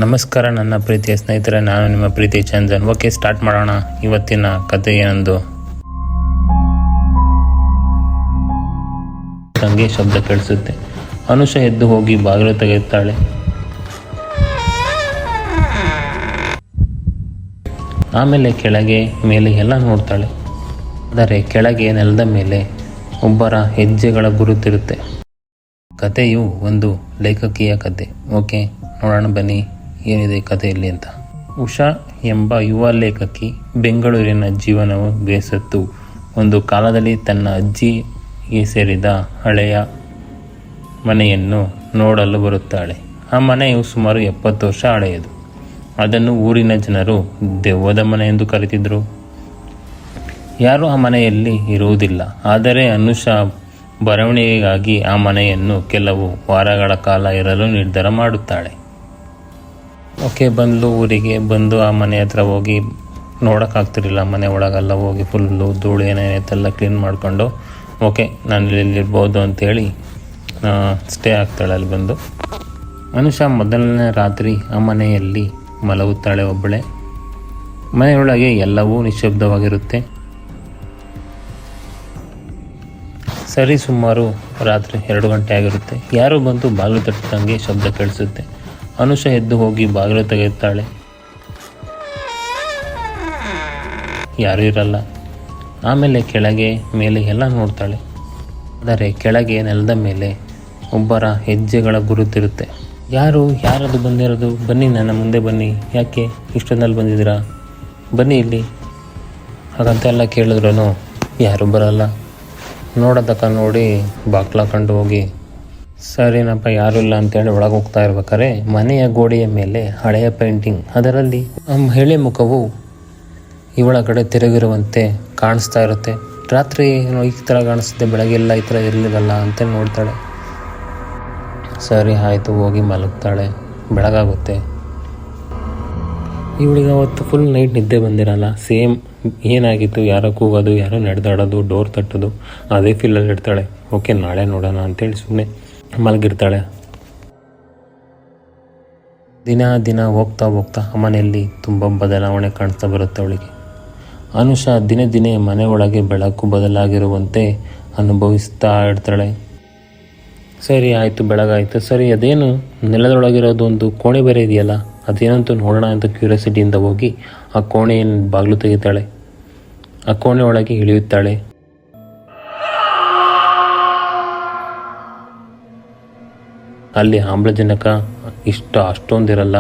ನಮಸ್ಕಾರ ನನ್ನ ಪ್ರೀತಿಯ ಸ್ನೇಹಿತರೆ, ನಾನು ನಿಮ್ಮ ಪ್ರೀತಿ ಚಂದನ್. ಓಕೆ, ಸ್ಟಾರ್ಟ್ ಮಾಡೋಣ. ಇವತ್ತಿನ ಕತೆ ಏನಂದು ತಂಗಿ ಶಬ್ದ ಕೇಳಿಸುತ್ತೆ. ಅನುಷ ಎದ್ದು ಹೋಗಿ ಬಾಗಿಲು ತೆಗೆಯುತ್ತಾಳೆ. ಆಮೇಲೆ ಕೆಳಗೆ ಮೇಲೆ ಎಲ್ಲ ನೋಡ್ತಾಳೆ. ಆದರೆ ಕೆಳಗೆ ನೆಲದ ಮೇಲೆ ಒಬ್ಬರ ಹೆಜ್ಜೆಗಳ ಗುರುತಿರುತ್ತೆ. ಕಥೆಯು ಒಂದು ಲೇಖಕಿಯ ಕತೆ. ಓಕೆ, ನೋಡೋಣ ಬನ್ನಿ ಏನಿದೆ ಕಥೆಯಲ್ಲಿ ಅಂತ. ಉಷಾ ಎಂಬ ಯುವ ಲೇಖಕಿ ಬೆಂಗಳೂರಿನ ಜೀವನವು ಬೇಸತ್ತು ಒಂದು ಕಾಲದಲ್ಲಿ ತನ್ನ ಅಜ್ಜಿಗೆ ಸೇರಿದ ಹಳೆಯ ಮನೆಯನ್ನು ನೋಡಲು ಬರುತ್ತಾಳೆ. ಆ ಮನೆಯು ಸುಮಾರು 70 ವರ್ಷ ಹಳೆಯದು. ಅದನ್ನು ಊರಿನ ಜನರು ದೆವ್ವದ ಮನೆ ಎಂದು ಕರೆತಿದ್ರು. ಯಾರೂ ಆ ಮನೆಯಲ್ಲಿ ಇರುವುದಿಲ್ಲ. ಆದರೆ ಅನುಷಾ ಬರವಣಿಗೆಗಾಗಿ ಆ ಮನೆಯನ್ನು ಕೆಲವು ವಾರಗಳ ಕಾಲ ಇರಲು ನಿರ್ಧಾರ ಮಾಡುತ್ತಾಳೆ. ಓಕೆ, ಊರಿಗೆ ಬಂದು ಆ ಮನೆ ಹತ್ರ ಹೋಗಿ ನೋಡೋಕ್ಕಾಗ್ತಿರಲಿಲ್ಲ. ಮನೆ ಒಳಗೆಲ್ಲ ಹೋಗಿ ಫುಲ್ಲು ಧೂಳು ಏನೇನೈತೆಲ್ಲ ಕ್ಲೀನ್ ಮಾಡಿಕೊಂಡು ಓಕೆ ನಾನು ಇಲ್ಲಿರ್ಬೋದು ಅಂತೇಳಿ ಸ್ಟೇ ಆಗ್ತಾಳೆ. ಅಲ್ಲಿ ಬಂದು ಅನುಷಾ ಮೊದಲನೇ ರಾತ್ರಿ ಆ ಮನೆಯಲ್ಲಿ ಮಲಗುತ್ತಾಳೆ ಒಬ್ಬಳೆ. ಮನೆಯೊಳಗೆ ಎಲ್ಲವೂ ನಿಶ್ಶಬ್ದವಾಗಿರುತ್ತೆ. ಸರಿ ಸುಮಾರು ರಾತ್ರಿ 2 ಗಂಟೆ ಆಗಿರುತ್ತೆ. ಯಾರೋ ಬಂದು ಬಾಗಿಲು ತಟ್ಟಂಗೆ ಶಬ್ದ ಕೇಳಿಸುತ್ತೆ. ಅನುಷಾ ಎದ್ದು ಹೋಗಿ ಬಾಗಿಲು ತೆಗೆಯುತ್ತಾಳೆ. ಯಾರೂ ಇರಲ್ಲ. ಆಮೇಲೆ ಕೆಳಗೆ ಮೇಲೆ ಎಲ್ಲ ನೋಡ್ತಾಳೆ. ಆದರೆ ಕೆಳಗೆ ನೆಲದ ಮೇಲೆ ಒಬ್ಬರ ಹೆಜ್ಜೆಗಳ ಗುರುತಿರುತ್ತೆ. ಯಾರದು ಬಂದಿರೋದು? ಬನ್ನಿ, ನನ್ನ ಮುಂದೆ ಬನ್ನಿ. ಯಾಕೆ ಇಷ್ಟೊಂದಲ್ಲಿ ಬಂದಿದ್ದೀರಾ? ಬನ್ನಿ ಇಲ್ಲಿ ಹಾಗಂತೆಲ್ಲ ಕೇಳಿದ್ರೂ ಯಾರೂ ಬರಲ್ಲ. ನೋಡೋದಕ್ಕ ನೋಡಿ ಬಾಗ್ಲಾಕೊಂಡು ಹೋಗಿ ಸರಿನಪ್ಪ ಯಾರೂ ಇಲ್ಲ ಅಂತೇಳಿ ಒಳಗೆ ಹೋಗ್ತಾ ಇರ್ಬೇಕಾದ್ರೆ ಮನೆಯ ಗೋಡೆಯ ಮೇಲೆ ಹಳೆಯ ಪೇಂಟಿಂಗ್. ಅದರಲ್ಲಿ ಮಹಿಳೆ ಮುಖವು ಇವಳಗಡೆ ತಿರುಗಿರುವಂತೆ ಕಾಣಿಸ್ತಾ ಇರುತ್ತೆ. ರಾತ್ರಿ ಈ ಥರ ಕಾಣಿಸುತ್ತೆ, ಬೆಳಗ್ಗೆಲ್ಲ ಈ ಥರ ಇರಲಿಲ್ಲಲ್ಲ ಅಂತ ನೋಡ್ತಾಳೆ. ಸರಿ ಆಯಿತು, ಹೋಗಿ ಮಲಗ್ತಾಳೆ. ಬೆಳಗಾಗುತ್ತೆ. ಇವಳಿಗೆ ಅವತ್ತು ಫುಲ್ ನೈಟ್ ನಿದ್ದೆ ಬಂದಿರಲ್ಲ. ಸೇಮ್ ಏನಾಗಿತ್ತು, ಯಾರೋ ಕೂಗೋದು, ಯಾರೋ ನಡೆದಾಡೋದು, ಡೋರ್ ತಟ್ಟೋದು, ಅದೇ ಫೀಲಲ್ಲಿ ಇರ್ತಾಳೆ. ಓಕೆ ನಾಳೆ ನೋಡೋಣ ಅಂತೇಳಿ ಸುಮ್ಮನೆ ಮಲಗಿರ್ತಾಳೆ. ದಿನ ಹೋಗ್ತಾ ಆ ಮನೆಯಲ್ಲಿ ತುಂಬ ಬದಲಾವಣೆ ಕಾಣಿಸ್ತಾ ಬರುತ್ತೆ ಅವಳಿಗೆ. ಅನುಷಾ ದಿನೇ ಮನೆ ಒಳಗೆ ಬೆಳಕು ಬದಲಾಗಿರುವಂತೆ ಅನುಭವಿಸ್ತಾ ಇರ್ತಾಳೆ. ಸರಿ ಆಯಿತು, ಬೆಳಗಾಯಿತು. ಸರಿ ಅದೇನು ನೆಲದೊಳಗಿರೋದು ಒಂದು ಕೋಣೆ ಬೇರೆ ಇದೆಯಲ್ಲ, ಅದೇನಂತೂ ನೋಡೋಣ ಅಂತ ಕ್ಯೂರಿಯಾಸಿಟಿಯಿಂದ ಹೋಗಿ ಆ ಕೋಣೆಯನ್ನು ಬಾಗಿಲು ತೆಗಿತಾಳೆ. ಆ ಕೋಣೆ ಒಳಗೆ ಇಳಿಯುತ್ತಾಳೆ. ಅಲ್ಲಿ ಆಮ್ಲಜನಕ ಅಷ್ಟೊಂದಿರಲ್ಲ.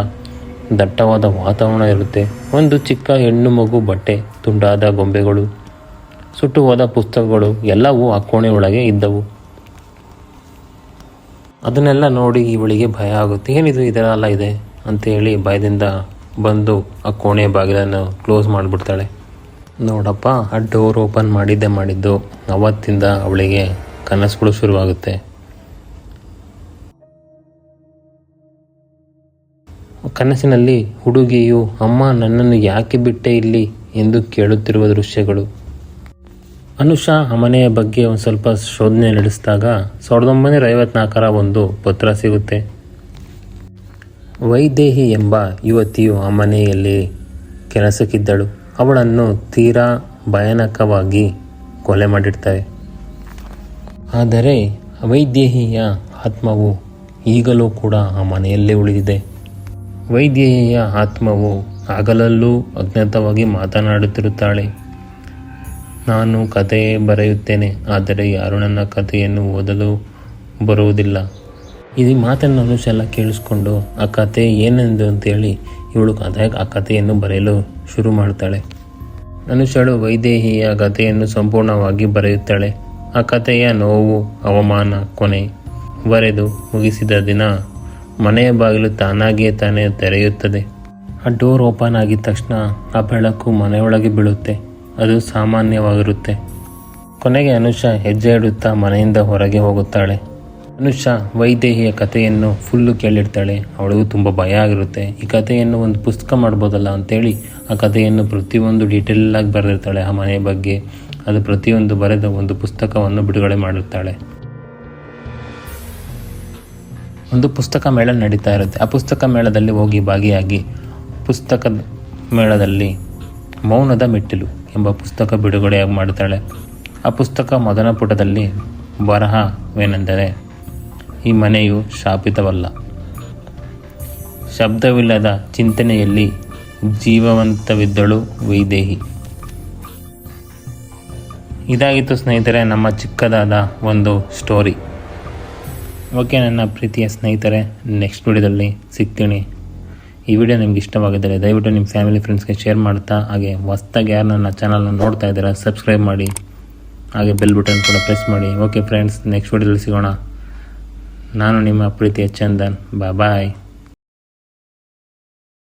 ದಟ್ಟವಾದ ವಾತಾವರಣ ಇರುತ್ತೆ. ಒಂದು ಚಿಕ್ಕ ಹೆಣ್ಣು ಮಗು ಬಟ್ಟೆ, ತುಂಡಾದ ಗೊಂಬೆಗಳು, ಸುಟ್ಟು ಹೋದ ಪುಸ್ತಕಗಳು ಎಲ್ಲವೂ ಆ ಕೋಣೆ ಒಳಗೆ ಇದ್ದವು. ಅದನ್ನೆಲ್ಲ ನೋಡಿ ಇವಳಿಗೆ ಭಯ ಆಗುತ್ತೆ. ಏನಿದು ಇದೆಲ್ಲ ಇದೆ ಅಂತೇಳಿ ಭಯದಿಂದ ಬಂದು ಆ ಕೋಣೆಯ ಬಾಗಿಲನ್ನು ಕ್ಲೋಸ್ ಮಾಡಿಬಿಡ್ತಾಳೆ. ನೋಡಪ್ಪ, ಆ ಡೋರ್ ಓಪನ್ ಮಾಡಿದ್ದು ಅವತ್ತಿಂದ ಅವಳಿಗೆ ಕನಸುಗಳು ಶುರುವಾಗುತ್ತೆ. ಕನಸಿನಲ್ಲಿ ಹುಡುಗಿಯು ಅಮ್ಮ ನನ್ನನ್ನು ಯಾಕೆ ಬಿಟ್ಟೆ ಇಲ್ಲಿ ಎಂದು ಕೇಳುತ್ತಿರುವ ದೃಶ್ಯಗಳು. ಅನುಷಾ ಆ ಮನೆಯ ಬಗ್ಗೆ ಒಂದು ಸ್ವಲ್ಪ ಶೋಧನೆ ನಡೆಸಿದಾಗ 1954ರ ಒಂದು ಪತ್ರ ಸಿಗುತ್ತೆ. ವೈದೇಹಿ ಎಂಬ ಯುವತಿಯು ಆ ಮನೆಯಲ್ಲಿ ಕೆಲಸಕ್ಕಿದ್ದಳು. ಅವಳನ್ನು ತೀರಾ ಭಯಾನಕವಾಗಿ ಕೊಲೆ ಮಾಡಿರ್ತಾರೆ. ಆದರೆ ವೈದೇಹಿಯ ಆತ್ಮವು ಈಗಲೂ ಕೂಡ ಆ ಮನೆಯಲ್ಲೇ ಉಳಿದಿದೆ. ವೈದೇಹಿಯ ಆತ್ಮವು ಹಗಲಲ್ಲೂ ಅಜ್ಞಾತವಾಗಿ ಮಾತನಾಡುತ್ತಿರುತ್ತಾಳೆ. ನಾನು ಕತೆ ಬರೆಯುತ್ತೇನೆ, ಆದರೆ ಯಾರೂ ನನ್ನ ಕಥೆಯನ್ನು ಓದಲು ಬರುವುದಿಲ್ಲ. ಈ ಮಾತನ್ನು ಅನುಷೆಲ್ಲ ಕೇಳಿಸ್ಕೊಂಡು ಆ ಕತೆ ಏನೆಂದು ಅಂತೇಳಿ ಇವಳು ಆ ಕಥೆಯನ್ನು ಬರೆಯಲು ಶುರು ಮಾಡ್ತಾಳೆ. ಅನುಷಳು ವೈದೇಹಿಯ ಕಥೆಯನ್ನು ಸಂಪೂರ್ಣವಾಗಿ ಬರೆಯುತ್ತಾಳೆ. ಆ ಕಥೆಯ ನೋವು, ಅವಮಾನ, ಕೊನೆ ಬರೆದು ಮುಗಿಸಿದ ದಿನ ಮನೆಯ ಬಾಗಿಲು ತಾನೇ ತೆರೆಯುತ್ತದೆ. ಆ ಡೋರ್ ಓಪನ್ ಆಗಿದ ತಕ್ಷಣ ಆ ಬೆಳಕು ಮನೆಯೊಳಗೆ ಬೀಳುತ್ತೆ. ಅದು ಸಾಮಾನ್ಯವಾಗಿರುತ್ತೆ. ಕೊನೆಗೆ ಅನುಷಾ ಹೆಜ್ಜೆ ಇಡುತ್ತಾ ಮನೆಯಿಂದ ಹೊರಗೆ ಹೋಗುತ್ತಾಳೆ. ಅನುಷಾ ವೈದೇಹಿಯ ಕಥೆಯನ್ನು ಫುಲ್ಲು ಕೇಳಿರ್ತಾಳೆ. ಅವಳಿಗೂ ತುಂಬ ಭಯ ಆಗಿರುತ್ತೆ. ಈ ಕಥೆಯನ್ನು ಒಂದು ಪುಸ್ತಕ ಮಾಡ್ಬೋದಲ್ಲ ಅಂತೇಳಿ ಆ ಕಥೆಯನ್ನು ಪ್ರತಿಯೊಂದು ಡೀಟೇಲಾಗಿ ಬರೆದಿರ್ತಾಳೆ. ಆ ಮನೆಯ ಬಗ್ಗೆ ಅದು ಪ್ರತಿಯೊಂದು ಬರೆದ ಒಂದು ಪುಸ್ತಕವನ್ನು ಬಿಡುಗಡೆ ಮಾಡಿರ್ತಾಳೆ. ಒಂದು ಪುಸ್ತಕ ಮೇಳ ನಡೀತಾ ಇರುತ್ತೆ. ಆ ಪುಸ್ತಕ ಮೇಳದಲ್ಲಿ ಹೋಗಿ ಭಾಗಿಯಾಗಿ ಪುಸ್ತಕದ ಮೇಳದಲ್ಲಿ ಮೌನದ ಮೆಟ್ಟಿಲು ಎಂಬ ಪುಸ್ತಕ ಬಿಡುಗಡೆಯಾಗಿ ಮಾಡ್ತಾಳೆ. ಆ ಪುಸ್ತಕ ಮೊದಲ ಪುಟದಲ್ಲಿ ಬರಹವೇನೆಂದರೆ, ಈ ಮನೆಯು ಶಾಪಿತವಲ್ಲ, ಶಬ್ದವಿಲ್ಲದ ಚಿಂತನೆಯಲ್ಲಿ ಜೀವವಂತವಿದ್ದಳು ವೈದೇಹಿ. ಇದಾಗಿತ್ತು ಸ್ನೇಹಿತರೆ ನಮ್ಮ ಚಿಕ್ಕದಾದ ಒಂದು ಸ್ಟೋರಿ. ಓಕೆ ನನ್ನ ಪ್ರೀತಿಯ ಸ್ನೇಹಿತರೆ, ನೆಕ್ಸ್ಟ್ ವಿಡಿಯೋದಲ್ಲಿ ಸಿಗ್ತೀನಿ. ಈ ವಿಡಿಯೋ ನಿಮ್ಗೆ ಇಷ್ಟವಾಗಿದ್ದರೆ ದಯವಿಟ್ಟು ನಿಮ್ಮ ಫ್ಯಾಮಿಲಿ ಫ್ರೆಂಡ್ಸ್ಗೆ ಶೇರ್ ಮಾಡ್ತಾ, ಹಾಗೆ ಹೊಸ್ದಾಗಿ ಯಾರು ನನ್ನ ಚಾನಲ್ನ ನೋಡ್ತಾ ಇದ್ದಾರೆ ಸಬ್ಸ್ಕ್ರೈಬ್ ಮಾಡಿ, ಹಾಗೆ ಬೆಲ್ ಬಟನ್ ಕೂಡ ಪ್ರೆಸ್ ಮಾಡಿ. ಓಕೆ ಫ್ರೆಂಡ್ಸ್, ನೆಕ್ಸ್ಟ್ ವಿಡಿಯೋದಲ್ಲಿ ಸಿಗೋಣ. ನಾನು ನಿಮ್ಮ ಪ್ರೀತಿಯ ಚಂದನ್. ಬಾಯ್.